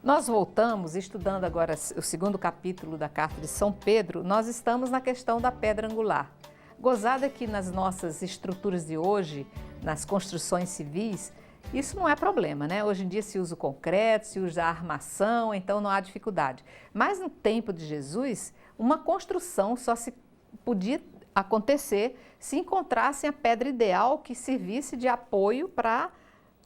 Nós voltamos, estudando agora o segundo capítulo da carta de São Pedro, nós estamos na questão da pedra angular. Gozada que nas nossas estruturas de hoje, nas construções civis, isso não é problema, né? Hoje em dia se usa o concreto, se usa a armação, então não há dificuldade. Mas no tempo de Jesus, uma construção só se podia acontecer se encontrassem a pedra ideal que servisse de apoio para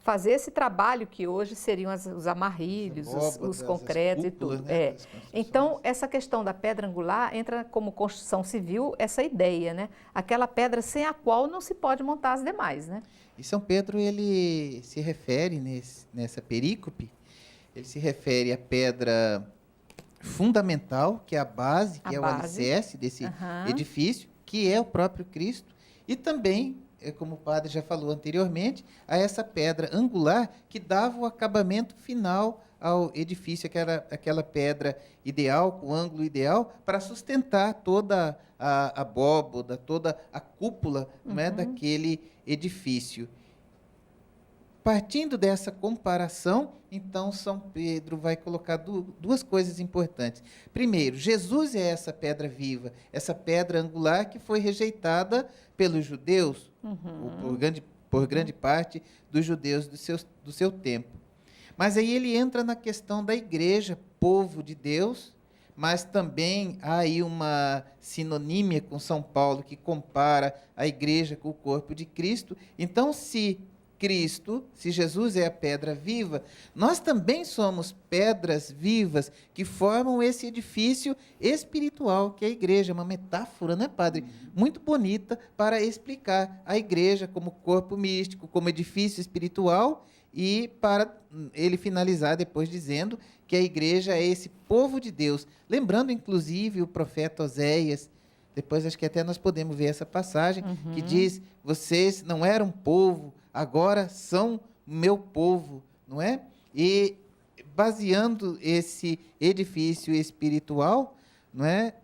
fazer esse trabalho que hoje seriam os amarrilhos, os concretos e tudo. Né, Então, essa questão da pedra angular entra como construção civil essa ideia, né? Aquela pedra sem a qual não se pode montar as demais, né? E São Pedro, ele se refere nessa perícope, ele se refere à pedra fundamental, que é a base, que é o alicerce desse edifício, que é o próprio Cristo, e também, como o padre já falou anteriormente, a essa pedra angular que dava o acabamento final ao edifício, aquela pedra ideal, com o ângulo ideal, para sustentar toda a abóboda, toda a cúpula né, daquele edifício. Partindo dessa comparação, então São Pedro vai colocar duas coisas importantes. Primeiro, Jesus é essa pedra viva, essa pedra angular que foi rejeitada pelos judeus, por grande parte dos judeus do seu tempo. Mas aí ele entra na questão da igreja, povo de Deus, mas também há aí uma sinonímia com São Paulo, que compara a igreja com o corpo de Cristo. Então, se Jesus é a pedra viva, nós também somos pedras vivas que formam esse edifício espiritual que é a igreja, uma metáfora, né, padre? Muito bonita para explicar a igreja como corpo místico, como edifício espiritual, e para ele finalizar depois dizendo que a igreja é esse povo de Deus. Lembrando, inclusive, o profeta Oséias, depois acho que até nós podemos ver essa passagem, que diz, vocês não eram povo, agora são meu povo, não é? E baseando esse edifício espiritual, não é?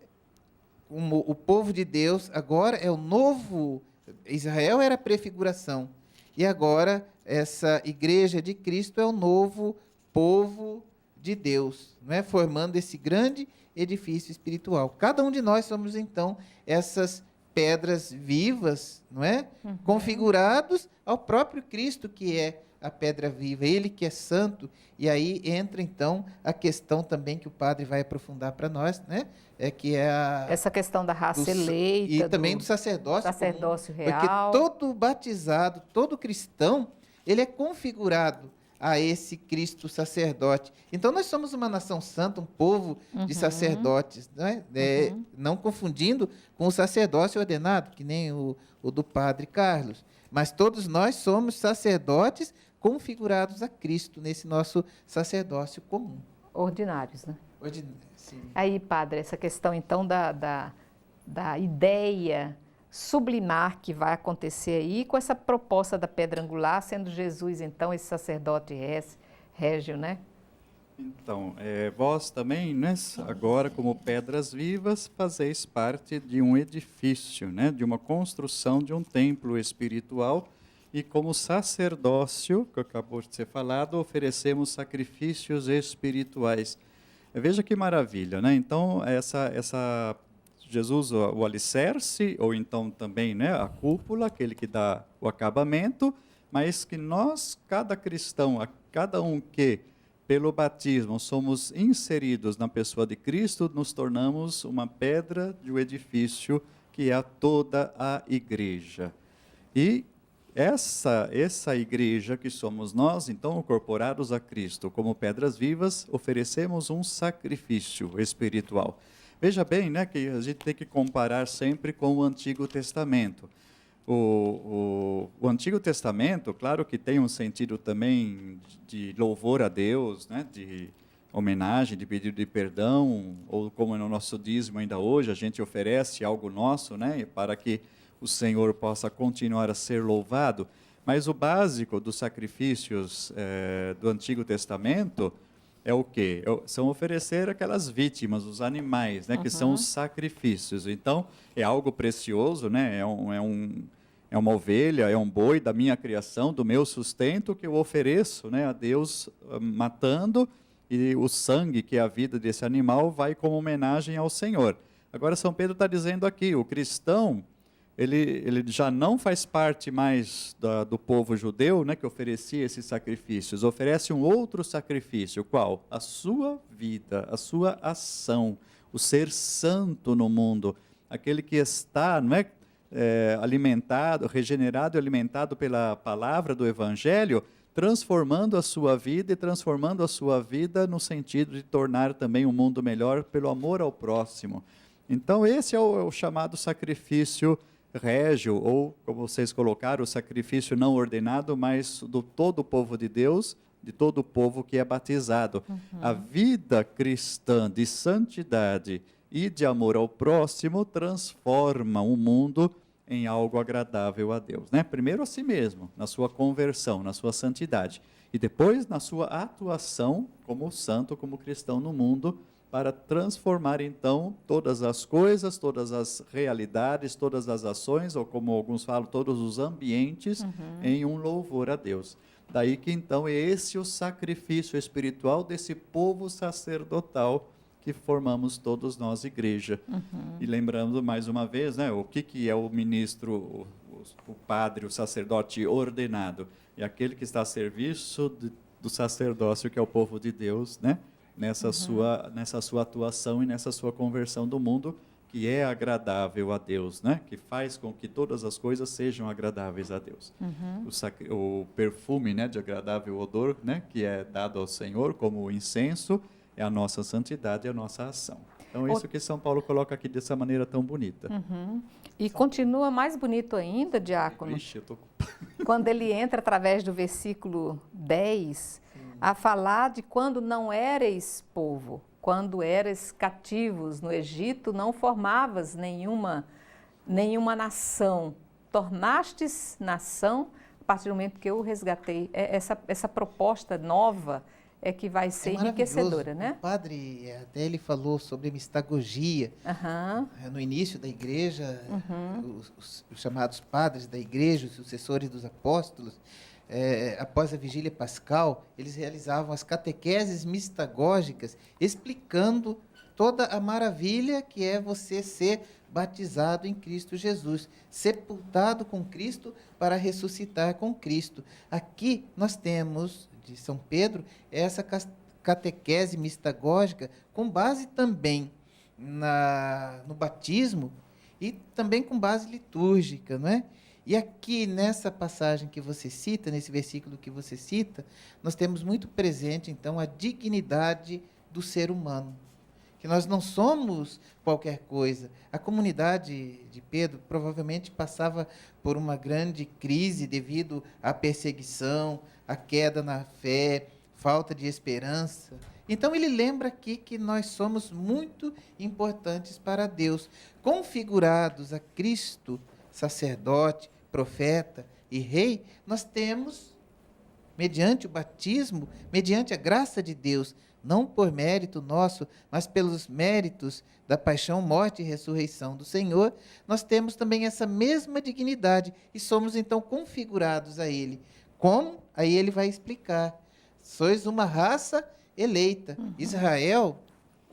Como o povo de Deus agora é o novo, Israel era a prefiguração, e agora essa igreja de Cristo é o novo povo de Deus, não é? Formando esse grande edifício espiritual. Cada um de nós somos, então, essas pedras vivas, não é? Configurados ao próprio Cristo, que é a pedra viva, ele que é santo. E aí entra, então, a questão também que o padre vai aprofundar para nós, né? Que é essa questão da raça eleita. E também do sacerdócio comum, real. Porque todo batizado, todo cristão, ele é configurado a esse Cristo sacerdote. Então, nós somos uma nação santa, um povo de sacerdotes, né? Não confundindo com o sacerdócio ordenado, que nem o do padre Carlos. Mas todos nós somos sacerdotes configurados a Cristo, nesse nosso sacerdócio comum. Ordinários, né? Sim. Aí, padre, essa questão, então, da ideia sublimar que vai acontecer aí, com essa proposta da pedra angular, sendo Jesus, então, esse sacerdote régio, né? Então, vós também, né, agora, como pedras vivas, fazeis parte de um edifício, né, de uma construção de um templo espiritual, e como sacerdócio, que acabou de ser falado, oferecemos sacrifícios espirituais. Veja que maravilha, né? Então, Jesus, o alicerce, ou então também, né, a cúpula, aquele que dá o acabamento, mas que nós, cada cristão, cada um que, pelo batismo, somos inseridos na pessoa de Cristo, nos tornamos uma pedra de um edifício que é toda a igreja. E essa igreja que somos nós, então, incorporados a Cristo como pedras vivas, oferecemos um sacrifício espiritual. Veja bem, né, que a gente tem que comparar sempre com o Antigo Testamento. O Antigo Testamento, claro que tem um sentido também de louvor a Deus, né, de homenagem, de pedido de perdão, ou como no nosso dízimo ainda hoje, a gente oferece algo nosso, né, para que o Senhor possa continuar a ser louvado. Mas o básico dos sacrifícios do Antigo Testamento é o quê? São oferecer aquelas vítimas, os animais, né, que são os sacrifícios. Então, é algo precioso, né? É uma ovelha, é um boi da minha criação, do meu sustento, que eu ofereço, né, a Deus, matando e o sangue, que é a vida desse animal, vai como homenagem ao Senhor. Agora, São Pedro está dizendo aqui, o cristão, ele já não faz parte mais do povo judeu, né, que oferecia esses sacrifícios, oferece um outro sacrifício, qual? A sua vida, a sua ação, o ser santo no mundo, aquele que está, não é, alimentado, regenerado e alimentado pela palavra do Evangelho, transformando a sua vida e transformando a sua vida no sentido de tornar também o mundo melhor pelo amor ao próximo. Então, esse é o chamado sacrifício régio, ou, como vocês colocaram, o sacrifício não ordenado, mas do todo o povo de Deus, de todo o povo que é batizado. A vida cristã de santidade e de amor ao próximo transforma o mundo em algo agradável a Deus, né? Primeiro a si mesmo, na sua conversão, na sua santidade, e depois na sua atuação como santo, como cristão no mundo, para transformar então todas as coisas, todas as realidades, todas as ações, ou como alguns falam, todos os ambientes, em um louvor a Deus. Daí que então é esse o sacrifício espiritual desse povo sacerdotal que formamos todos nós, igreja. E lembrando mais uma vez, né, o que é o ministro, o padre, o sacerdote ordenado? É aquele que está a serviço do sacerdócio, que é o povo de Deus, né? Nessa sua atuação e nessa sua conversão do mundo, que é agradável a Deus, né? Que faz com que todas as coisas sejam agradáveis a Deus. O perfume, né, de agradável odor, né, que é dado ao Senhor como incenso, é a nossa santidade e a nossa ação. Então, é isso que São Paulo coloca aqui dessa maneira tão bonita. E continua mais bonito ainda, diácono, Ixi, eu tô... quando ele entra através do versículo 10, a falar de quando não erais povo, quando eras cativos no Egito, não formavas nenhuma nação, tornastes nação a partir do momento que eu resgatei. Essa proposta nova é que vai ser enriquecedora, né? O padre, até ele falou sobre mistagogia. No início da igreja, os chamados padres da igreja, os sucessores dos apóstolos, após a vigília pascal, eles realizavam as catequeses mistagógicas, explicando toda a maravilha que é você ser batizado em Cristo Jesus, sepultado com Cristo para ressuscitar com Cristo. Aqui nós temos, de São Pedro, essa catequese mistagógica com base também no batismo e também com base litúrgica, não é? E aqui, nessa passagem que você cita, nesse versículo que você cita, nós temos muito presente, então, a dignidade do ser humano, que nós não somos qualquer coisa. A comunidade de Pedro provavelmente passava por uma grande crise devido à perseguição, à queda na fé, falta de esperança. Então, ele lembra aqui que nós somos muito importantes para Deus, configurados a Cristo, sacerdote, profeta e rei, nós temos, mediante o batismo, mediante a graça de Deus, não por mérito nosso, mas pelos méritos da paixão, morte e ressurreição do Senhor, nós temos também essa mesma dignidade e somos então configurados a Ele. Como? Aí ele vai explicar. Sois uma raça eleita. Israel,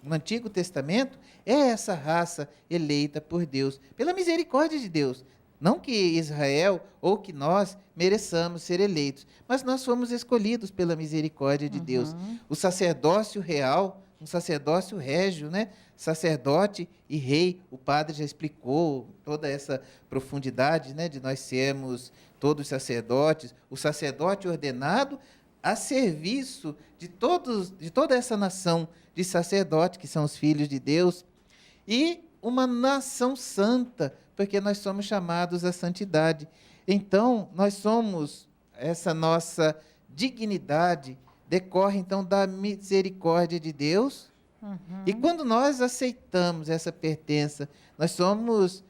no Antigo Testamento, é essa raça eleita por Deus, pela misericórdia de Deus. Não que Israel ou que nós mereçamos ser eleitos, mas nós fomos escolhidos pela misericórdia de Deus. O sacerdócio real, um sacerdócio régio, né? Sacerdote e rei, o padre já explicou toda essa profundidade, né, de nós sermos todos sacerdotes, o sacerdote ordenado a serviço de toda essa nação de sacerdotes, que são os filhos de Deus, e uma nação santa, porque nós somos chamados à santidade. Então, nós somos, essa nossa dignidade decorre, então, da misericórdia de Deus. E quando nós aceitamos essa pertença, nós somos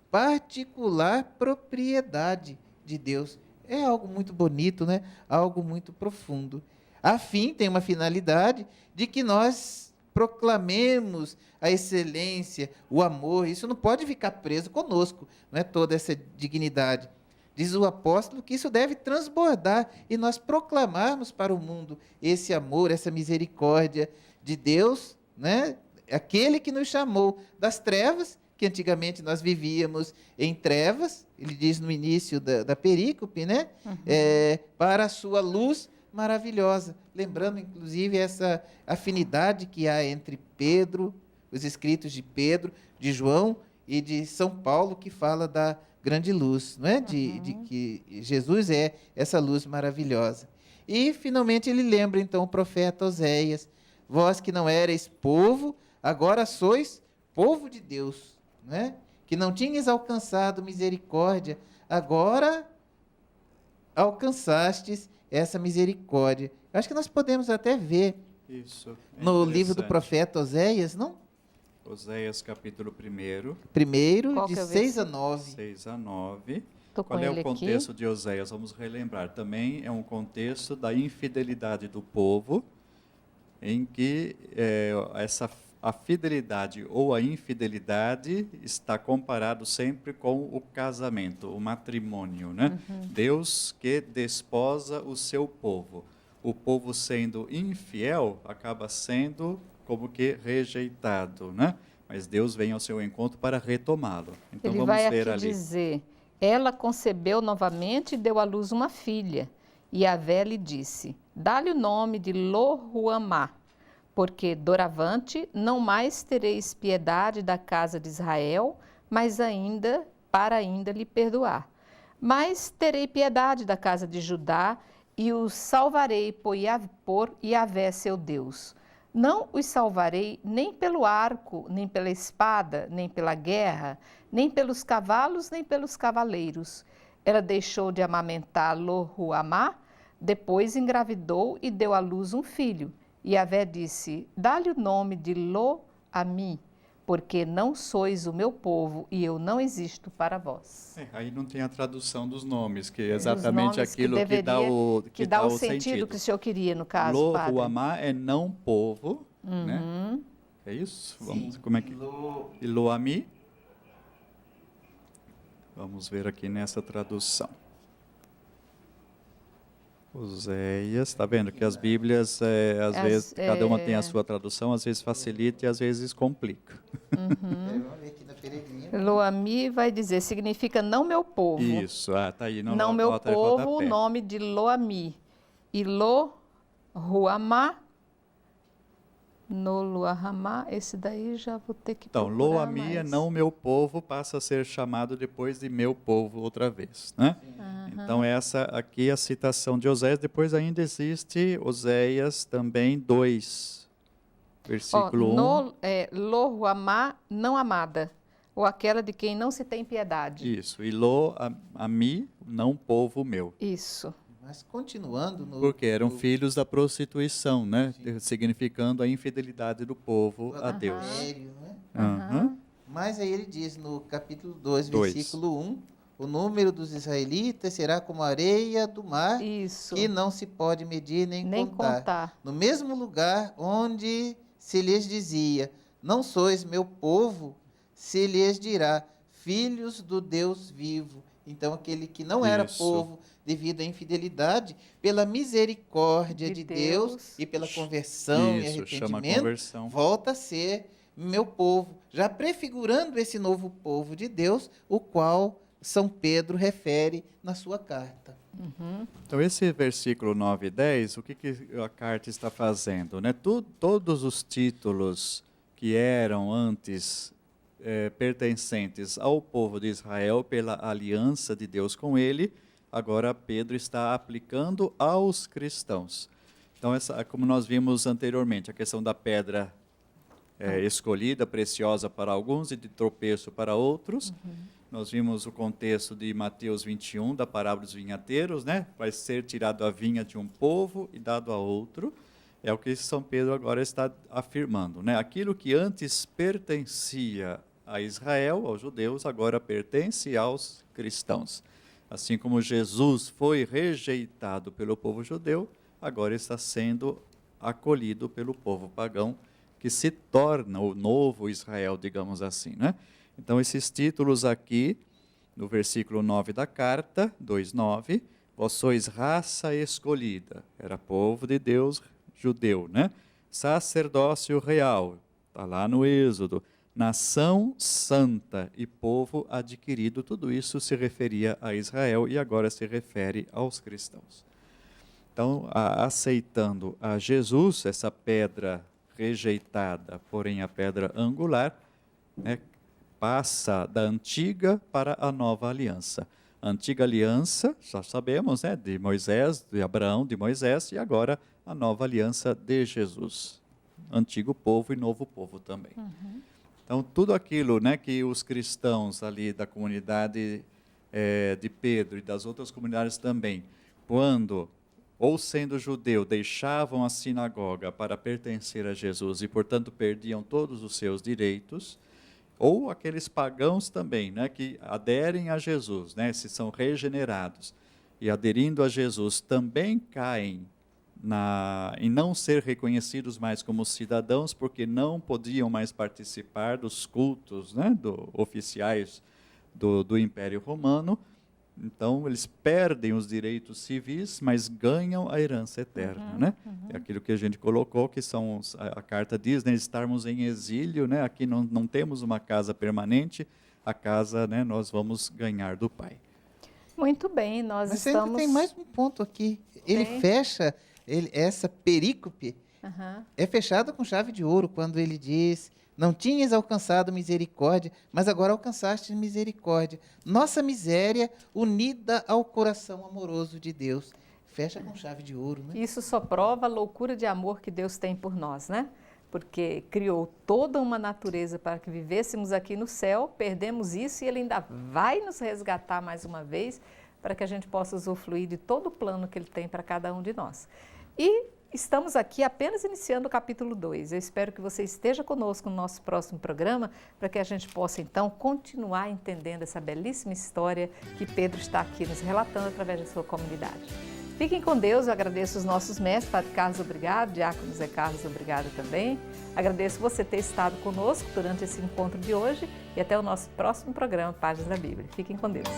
particular propriedade de Deus. É algo muito bonito, né? Algo muito profundo. A fim, tem uma finalidade de que nós proclamemos a excelência, o amor. Isso não pode ficar preso conosco, não é toda essa dignidade. Diz o apóstolo que isso deve transbordar e nós proclamarmos para o mundo esse amor, essa misericórdia de Deus, né? Aquele que nos chamou das trevas, que antigamente nós vivíamos em trevas, ele diz no início da perícope, né? Para a sua luz maravilhosa. Lembrando, inclusive, essa afinidade que há entre Pedro, os escritos de Pedro, de João e de São Paulo, que fala da grande luz, não é? De que Jesus é essa luz maravilhosa. E, finalmente, ele lembra, então, o profeta Oséias: vós que não erais povo, agora sois povo de Deus, não é? Que não tinhas alcançado misericórdia, agora alcançastes essa misericórdia. Eu acho que nós podemos até ver Isso. no livro do profeta Oséias, não? Oséias, capítulo 1. Primeiro, Qual de que é o 6 a 9. 6 a 9. Tô com Qual é ele o contexto de Oséias? Vamos relembrar. Também é um contexto da infidelidade do povo, em que a fidelidade ou a infidelidade está comparado sempre com o casamento, o matrimônio, né? Deus que desposa o seu povo. O povo sendo infiel acaba sendo como que rejeitado, né? Mas Deus vem ao seu encontro para retomá-lo. Então Ele vamos vai ver aqui ali. dizer: ela concebeu novamente e deu à luz uma filha. E Yahvé lhe disse: dá-lhe o nome de Lo-Ruamá, porque doravante não mais tereis piedade da casa de Israel, mas para ainda lhe perdoar. Mas terei piedade da casa de Judá e os salvarei por Yahvé seu Deus. Não os salvarei nem pelo arco, nem pela espada, nem pela guerra, nem pelos cavalos, nem pelos cavaleiros. Ela deixou de amamentar Lo-Ruamá, depois engravidou e deu à luz um filho. E Yahvé disse: dá-lhe o nome de Lo-Ami, porque não sois o meu povo e eu não existo para vós. Aí não tem a tradução dos nomes, que é exatamente aquilo que dá o sentido que o senhor queria, no caso, padre. Lo-Ruamá é não povo, né? É isso? Vamos, como é que... E Lo-Ami? Vamos ver aqui nessa tradução. Oséias, está vendo que as Bíblias, às vezes, cada uma tem a sua tradução, às vezes facilita e às vezes complica. Vamos ver aqui na Peregrina. Lo-Ami vai dizer, significa não meu povo. Isso, tá aí. Não meu povo, o nome de Lo-Ami. E Lo-Ruamá, no Lo-Ruamá, esse daí já vou ter que procurar. Então, Lo-Ami é não meu povo, passa a ser chamado depois de meu povo outra vez, né? Então, essa aqui é a citação de Oséias. Depois ainda existe Oséias também 2, versículo 1. Lo-Ruamá, não amada, ou aquela de quem não se tem piedade. Isso, e Lo-Ami, não povo meu. Isso. Mas continuando no... Porque eram filhos da prostituição, né? Significando a infidelidade do povo a Deus. Adultério, né? Mas aí ele diz no capítulo 2, versículo 1, o número dos israelitas será como a areia do mar, Isso. que não se pode medir nem contar. No mesmo lugar onde se lhes dizia, não sois meu povo, se lhes dirá, filhos do Deus vivo. Então, aquele que não era povo devido à infidelidade, pela misericórdia de Deus e pela conversão e arrependimento, volta a ser meu povo, já prefigurando esse novo povo de Deus, o qual São Pedro refere na sua carta. Então, esse versículo 9 e 10, o que a carta está fazendo, né? Todos os títulos que eram antes pertencentes ao povo de Israel pela aliança de Deus com ele, agora Pedro está aplicando aos cristãos. Então, como nós vimos anteriormente, a questão da pedra escolhida, preciosa para alguns e de tropeço para outros. Nós vimos o contexto de Mateus 21, da parábola dos vinhateiros, né? Vai ser tirado a vinha de um povo e dado a outro. É o que São Pedro agora está afirmando, né? Aquilo que antes pertencia a Israel, aos judeus, agora pertence aos cristãos. Assim como Jesus foi rejeitado pelo povo judeu, agora está sendo acolhido pelo povo pagão, que se torna o novo Israel, digamos assim, né? Então, esses títulos aqui no versículo 9 da carta, 2:9, vós sois raça escolhida, era povo de Deus judeu, né? Sacerdócio real, está lá no Êxodo, nação santa e povo adquirido, tudo isso se referia a Israel e agora se refere aos cristãos. Então, aceitando a Jesus, essa pedra rejeitada, porém a pedra angular, né, passa da antiga para a nova aliança. A antiga aliança, já sabemos, né, de Moisés, de Abraão, de Moisés, e agora a nova aliança de Jesus. Antigo povo e novo povo também. Então, tudo aquilo, né, que os cristãos ali da comunidade de Pedro e das outras comunidades também, quando, ou sendo judeu, deixavam a sinagoga para pertencer a Jesus e, portanto, perdiam todos os seus direitos, ou aqueles pagãos também, né, que aderem a Jesus, né, se são regenerados e aderindo a Jesus, também caem em não ser reconhecidos mais como cidadãos, porque não podiam mais participar dos cultos, né, oficiais do Império Romano. Então, eles perdem os direitos civis, mas ganham a herança eterna, né? É aquilo que a gente colocou, que são, a carta diz, né, estarmos em exílio, né? Aqui não temos uma casa permanente, a casa, né, nós vamos ganhar do Pai. Muito bem, nós Mas estamos... ainda tem mais um ponto aqui. Ele fecha, essa perícope é fechada com chave de ouro, quando ele diz... Não tinhas alcançado misericórdia, mas agora alcançaste misericórdia. Nossa miséria unida ao coração amoroso de Deus. Fecha com chave de ouro, né? Isso só prova a loucura de amor que Deus tem por nós, né? Porque criou toda uma natureza para que vivêssemos aqui no céu, perdemos isso e Ele ainda vai nos resgatar mais uma vez para que a gente possa usufruir de todo o plano que Ele tem para cada um de nós. E estamos aqui apenas iniciando o capítulo 2. Eu espero que você esteja conosco no nosso próximo programa para que a gente possa, então, continuar entendendo essa belíssima história que Pedro está aqui nos relatando através da sua comunidade. Fiquem com Deus, eu agradeço os nossos mestres, Padre Carlos, obrigado, Diácono Zé Carlos, obrigado também. Agradeço você ter estado conosco durante esse encontro de hoje e até o nosso próximo programa, Páginas da Bíblia. Fiquem com Deus.